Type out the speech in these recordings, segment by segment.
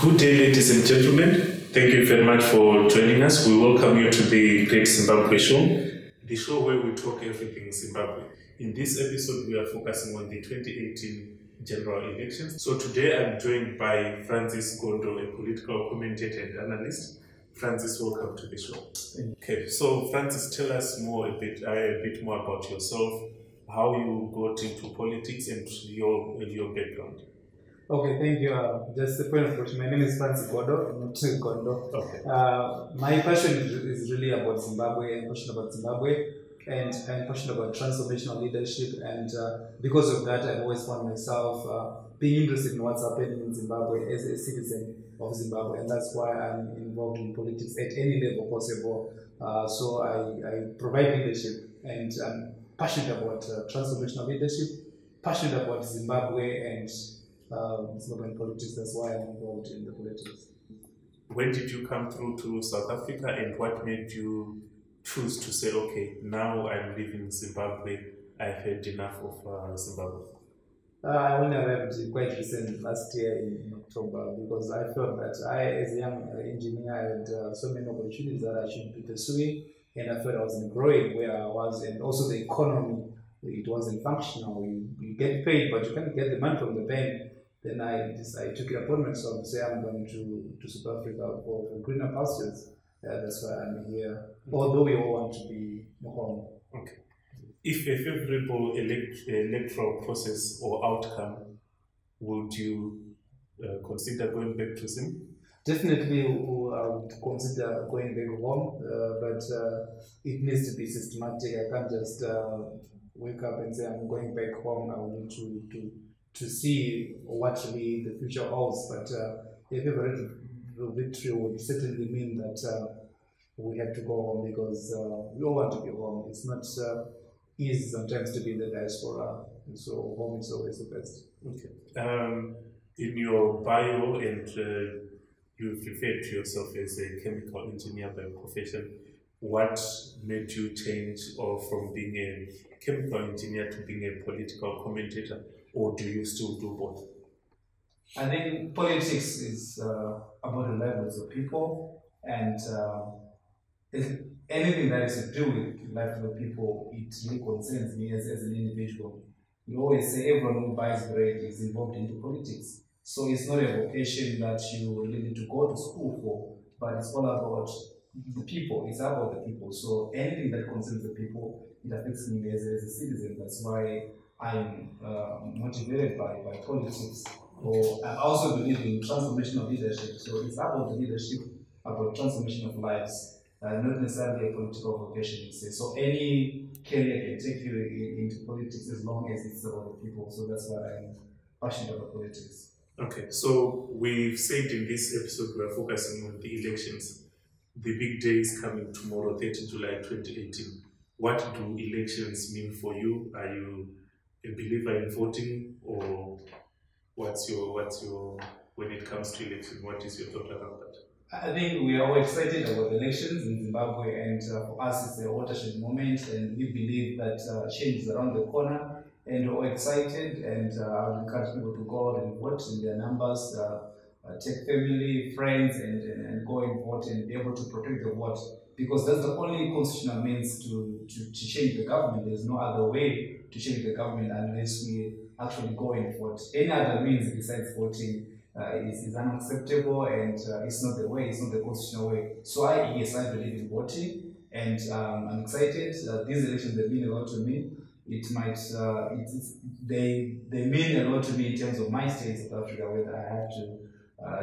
Good day, ladies and gentlemen. Thank you very much for joining us. We welcome you to the Great Zimbabwe Show, the show where we talk everything Zimbabwe. In this episode, we are focusing on the 2018 general elections. So today I'm joined by Francis Gondo, a political commentator and analyst. Francis, welcome to the show. Okay, so Francis, tell us a bit more about yourself, how you got into politics and your background. Okay, thank you. Just a point of correction. My name is Francis Gondo, not Gondo. Okay. My passion is really about Zimbabwe. I'm passionate about Zimbabwe, and I'm passionate about transformational leadership. And because of that, I've always found myself being interested in what's happening in Zimbabwe as a citizen of Zimbabwe, and that's why I'm involved in politics at any level possible. So I provide leadership, and I'm passionate about transformational leadership, passionate about Zimbabwe and Zimbabwean politics. That's why I'm involved in the politics. When did you come through to South Africa, and what made you choose to say, okay, now I'm leaving Zimbabwe, I've had enough of Zimbabwe? I only arrived quite recent, last year in October, because I felt that I, as a young engineer, had so many opportunities that I should be pursuing, and I felt I wasn't growing where I was, and also the economy, it wasn't functional. You get paid, but you can't get the money from the bank. Then I took it upon myself to say I'm going to South Africa for greener pastures. That's why I'm here, although we all want to be home. Okay. If a favorable electoral process or outcome, would you consider going back to Zim? Definitely, I would consider going back home, but it needs to be systematic. I can't just wake up and say I'm going back home. I will need to see what really the future holds. But a favorable victory would certainly mean that we have to go home, because we all want to be home. It's not easy sometimes to be in the diaspora, so home is always the best. Okay. In your bio, and you've referred to yourself as a chemical engineer by profession. What made you change from being a chemical engineer to being a political commentator, or do you still do both? I think politics is about the lives of people, and anything that is to do with the life of the people, it really concerns me as an individual. We always say everyone who buys bread is involved into politics. So it's not a vocation that you really need to go to school for, but it's all about the people. It's about the people. So anything that concerns the people, it affects me as a citizen. That's why I'm motivated by politics. Or I also believe in transformational leadership. So it's about the leadership, about transformation of lives, not necessarily a political vocation. So any career can take you into politics as long as it's about the people. So that's why I'm passionate about politics. Okay, so we've said in this episode we are focusing on the elections. The big day is coming tomorrow, 30 July 2018. What do elections mean for you? Are you a believer in voting, or what's your when it comes to election, what is your thought about that? I think we are all excited about the elections in Zimbabwe, and for us it's a watershed moment, and we believe that change is around the corner, and we're all excited, and I would encourage people to go out and vote in their numbers, take family, friends, and go and vote and be able to protect the vote, because that's the only constitutional means to change the government. There's no other way to change the government unless we actually go and vote. Any other means besides voting is unacceptable, and it's not the way, it's not the constitutional way. So I believe in voting, and I'm excited. These elections, they mean a lot to me. They mean a lot to me in terms of my state, South Africa, whether I have to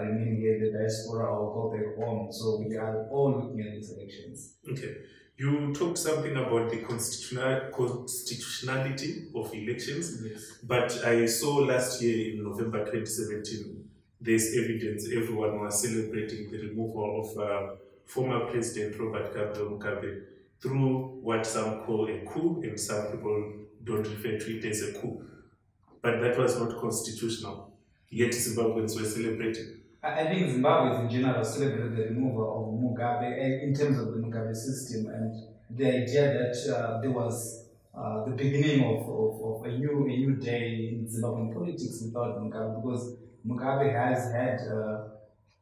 remain here in the diaspora or go back home. So we are all looking at these elections. Okay. You talked something about the constitutionality of elections, Yes. But I saw last year in November 2017, there's evidence everyone was celebrating the removal of former President Robert Mugabe through what some call a coup, and some people don't refer to it as a coup. But that was not constitutional, yet Zimbabweans were celebrating. I think Zimbabweans in general celebrated the removal of Mugabe in terms of the Mugabe system, and the idea that there was the beginning of a new day in Zimbabwean politics without Mugabe, because Mugabe has had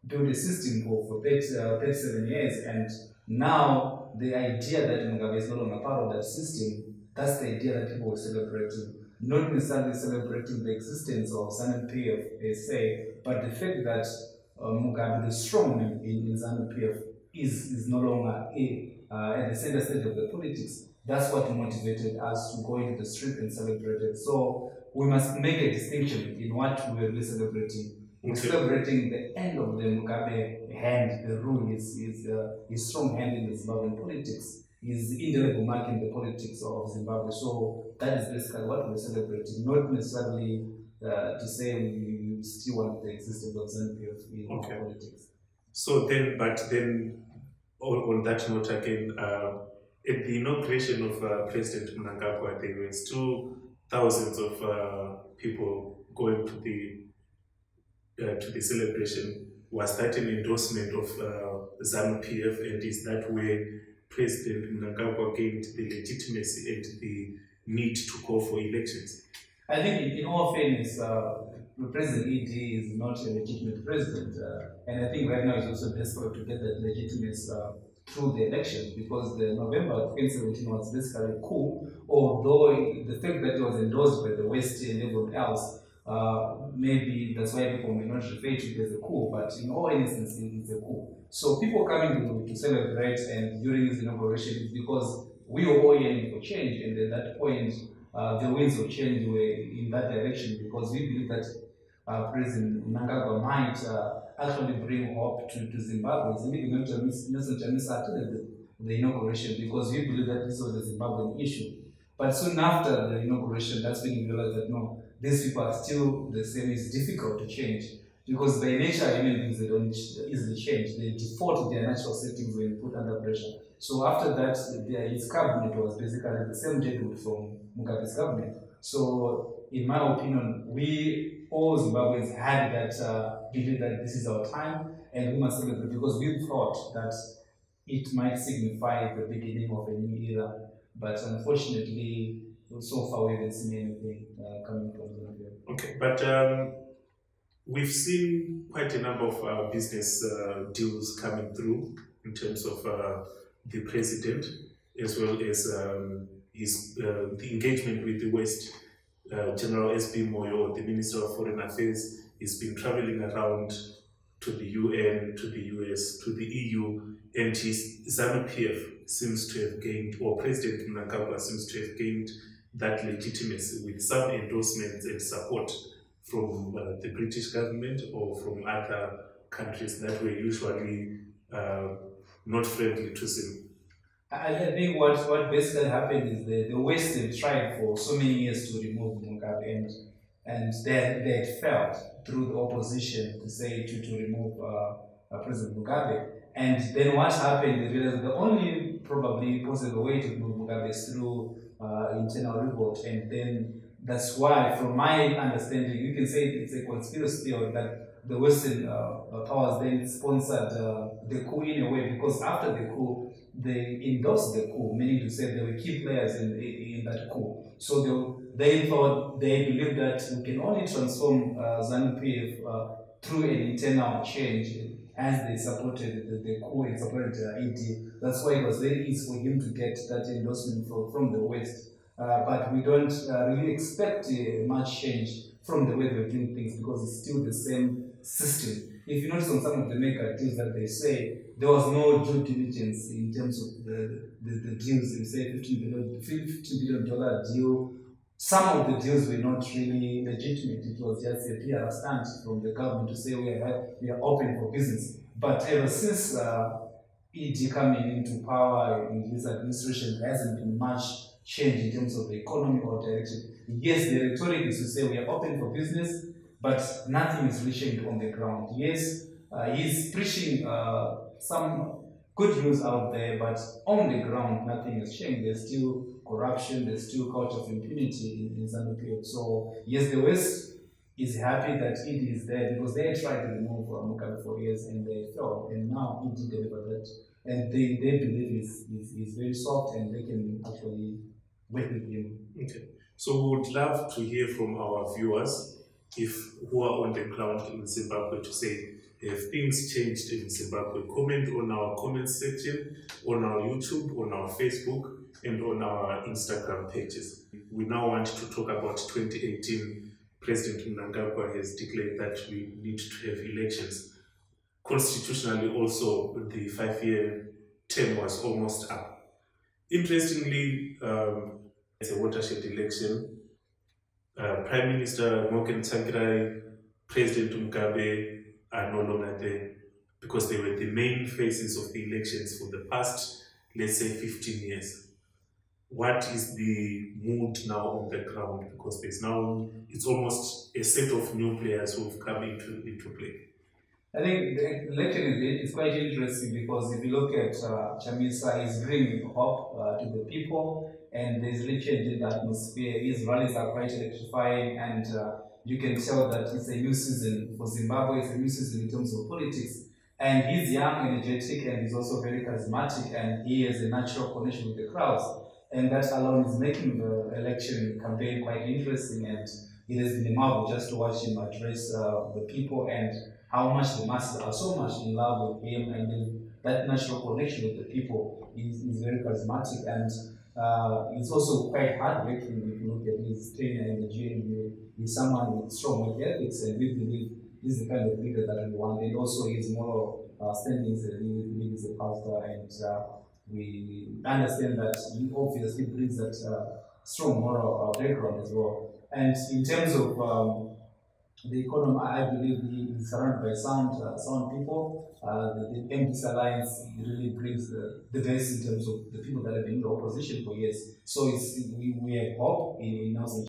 built a system for 37 years, and now the idea that Mugabe is no longer part of that system, that's the idea that people were celebrating. Not necessarily celebrating the existence of ZANU-PF per se, but the fact that Mugabe, the strongman in ZANU-PF, is no longer at the center stage of the politics. That's what motivated us to go into the street and celebrate it. So we must make a distinction in what we are really celebrating. We're celebrating the end of the Mugabe hand, the rule, his strong hand in the Zimbabwean politics, his indelible mark in the politics of Zimbabwe. So that is basically what we're celebrating, not necessarily to say we still want the existence of ZANU-PF in our politics. So then, on that note again, at the inauguration of President Mnangagwa, there were still thousands of people going to the celebration. Was that an endorsement of ZANU-PF, and is that where President Mnangagwa gained the legitimacy and the need to call for elections? I think, in all fairness, President ED is not a legitimate president, and I think right now he's also desperate to get that legitimacy through the elections, because the November 2017 was basically a coup, although the fact that it was endorsed by the West and everyone else, maybe that's why people may not refer to it as a coup, but in all instances it's a coup. So people coming to celebrate and during his inauguration is because we were all yearning for change, and at that point the winds of change were in that direction, because we believe that President Mnangagwa might actually bring hope to Zimbabwe. Nelson Chamisa attended the inauguration because we believe that this was a Zimbabwean issue. But soon after the inauguration, that's when we realized that no, these people are still the same. It's difficult to change, because by nature, human beings, they don't easily change. They default to their natural settings when put under pressure. So after that, his cabinet was basically the same deadwood from Mugabe's cabinet. So in my opinion, we all Zimbabweans had that belief that this is our time and we must celebrate, because we thought that it might signify the beginning of a new era. But unfortunately, so far we haven't seen anything coming from Zimbabwe. Okay, but we've seen quite a number of business deals coming through in terms of the president, as well as the engagement with the West. General S.B. Moyo, the Minister of Foreign Affairs, has been traveling around to the UN, to the US, to the EU, and his ZANU-PF seems to have gained, or President Mnangagwa seems to have gained that legitimacy with some endorsements and support from the British government or from other countries that were usually not friendly to him. I think what basically happened is the West have tried for so many years to remove Mugabe, and they had failed through the opposition to say to remove President Mugabe. And then what happened, they realized the only probably possible way to remove Mugabe is through internal revolt. And then that's why, from my understanding, you can say it's a conspiracy theory that the Western powers then sponsored the coup in a way, because after the coup, they endorsed the coup, meaning to say they were key players in that coup. So they believed that we can only transform ZANU-PF through an internal change, as they supported the coup and supported ED. That's why it was very easy for him to get that endorsement from the West. But we don't really expect much change from the way they're doing things, because it's still the same system. If you notice on some of the mega deals that they say, there was no due diligence in terms of the deals. They say $15 billion deal. Some of the deals were not really legitimate. It was just a PR stunt from the government to say we are open for business. But ever since ED coming into power in his administration, there hasn't been much change in terms of the economy or direction. Yes, the rhetoric is to say we are open for business, but nothing is reaching on the ground. Yes, he's preaching some good news out there, but on the ground, nothing has changed. There's still corruption, there's still culture of impunity in ZANU-PF. So yes, the West is happy that ED is there, because they tried to remove Mugabe for years and they failed, and now ED delivered that. And they believe he's very soft and they can actually work with him. Okay. So we would love to hear from our viewers who are on the ground in Zimbabwe to say, Have things changed in Zimbabwe? Comment on our comment section, on our YouTube, on our Facebook, and on our Instagram pages. We now want to talk about 2018. President Mnangagwa has declared that we need to have elections. Constitutionally also, the 5-year term was almost up. Interestingly, it's a watershed election. Prime Minister Morgan Tsvangirai, President Mugabe are no longer there because they were the main faces of the elections for the past, let's say, 15 years. What is the mood now on the ground? Because it's almost a set of new players who have come into play. I think the election is quite interesting because if you look at Chamisa, is bringing hope to the people, and there's really change in the atmosphere. His rallies are quite electrifying, and you can tell that it's a new season for Zimbabwe. It's a new season in terms of politics. And he's young, energetic, and he's also very charismatic, and he has a natural connection with the crowds. And that alone is making the election campaign quite interesting, and it has been a marvel just to watch him address the people and how much the masses are so much in love with him, and then that natural connection with the people is very charismatic, and it's also quite hardworking if you look at his trainer in the gym. He's someone with strong work ethics, and we believe he's the kind of leader that we want, and also his moral standings, and we believe he's a pastor, and we understand that he obviously brings that strong moral background as well. And in terms of the economy, I believe he is surrounded by sound people. The MPC Alliance really brings the best in terms of the people that have been in the opposition for years. So we have hope in Nelson.